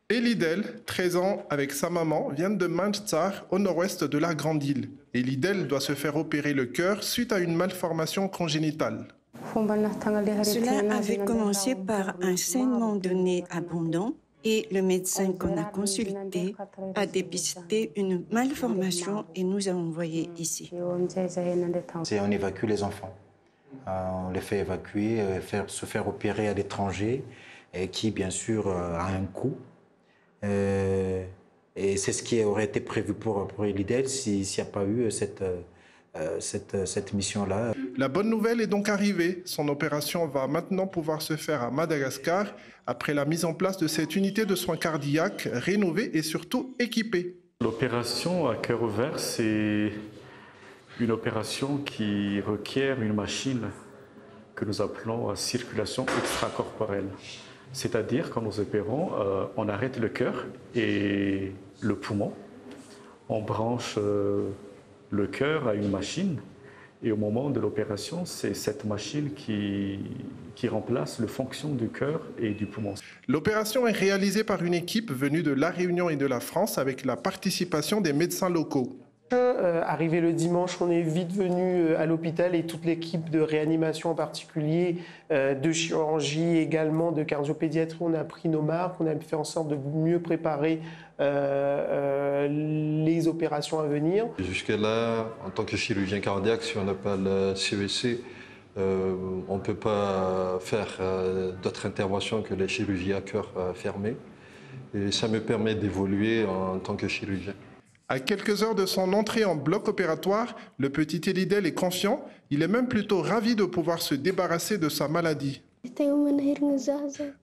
Elidel, 13 ans, avec sa maman, viennent de Manchar, au nord-ouest de la Grande Île. Elidel doit se faire opérer le cœur suite à une malformation congénitale. Cela avait commencé par un saignement de nez abondant et le médecin qu'on a consulté a dépisté une malformation et nous a envoyés ici. On évacue les enfants. On les fait évacuer, se faire opérer à l'étranger, qui bien sûr a un coût. Et c'est ce qui aurait été prévu pour Elidel s'il n'y a pas eu cette mission-là. La bonne nouvelle est donc arrivée. Son opération va maintenant pouvoir se faire à Madagascar après la mise en place de cette unité de soins cardiaques rénovée et surtout équipée. L'opération à cœur ouvert, c'est une opération qui requiert une machine que nous appelons circulation extracorporelle. C'est-à-dire, quand nous opérons, on arrête le cœur et le poumon, on branche le cœur à une machine et au moment de l'opération, c'est cette machine qui remplace la fonction du cœur et du poumon. L'opération est réalisée par une équipe venue de La Réunion et de la France avec la participation des médecins locaux. Arrivé le dimanche, on est vite venu à l'hôpital et toute l'équipe de réanimation en particulier, de chirurgie également, de cardiopédiatrie, on a pris nos marques, on a fait en sorte de mieux préparer les opérations à venir. Jusque-là, en tant que chirurgien cardiaque, si on n'a pas le CEC, on ne peut pas faire d'autres interventions que les chirurgies à cœur fermé. Et ça me permet d'évoluer en tant que chirurgien. À quelques heures de son entrée en bloc opératoire, le petit Elidel est confiant. Il est même plutôt ravi de pouvoir se débarrasser de sa maladie.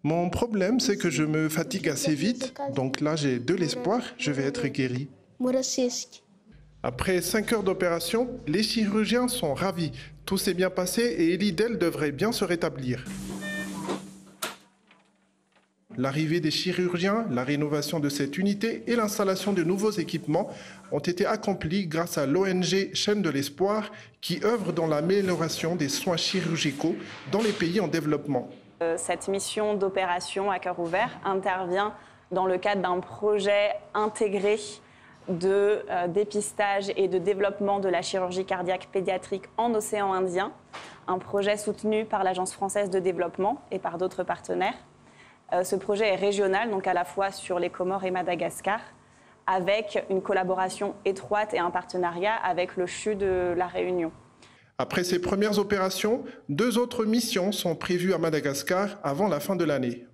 Mon problème, c'est que je me fatigue assez vite. Donc là, j'ai de l'espoir, je vais être guéri. Après 5 heures d'opération, les chirurgiens sont ravis. Tout s'est bien passé et Elidel devrait bien se rétablir. L'arrivée des chirurgiens, la rénovation de cette unité et l'installation de nouveaux équipements ont été accomplis grâce à l'ONG Chaîne de l'Espoir qui œuvre dans l'amélioration des soins chirurgicaux dans les pays en développement. Cette mission d'opération à cœur ouvert intervient dans le cadre d'un projet intégré de dépistage et de développement de la chirurgie cardiaque pédiatrique en océan Indien, un projet soutenu par l'Agence française de développement et par d'autres partenaires. Ce projet est régional, donc à la fois sur les Comores et Madagascar, avec une collaboration étroite et un partenariat avec le CHU de La Réunion. Après ces premières opérations, 2 autres missions sont prévues à Madagascar avant la fin de l'année.